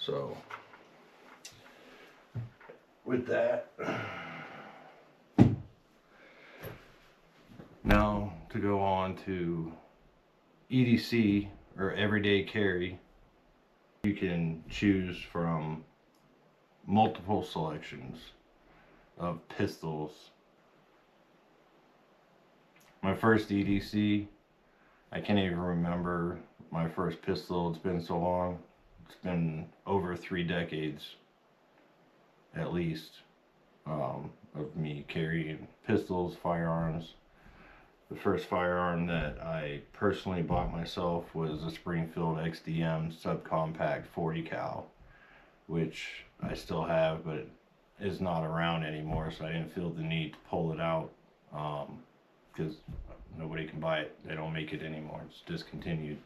So with that, now to go on to EDC, or everyday carry. You can choose from multiple selections of pistols. My first EDC, I can't even remember my first pistol. It's been so long. It's been over 3 decades at least, of me carrying pistols, firearms. The first firearm that I personally bought myself was a Springfield XDM subcompact 40 cal, which I still have, but is not around anymore, so I didn't feel the need to pull it out, because nobody can buy it. They don't make it anymore. It's discontinued.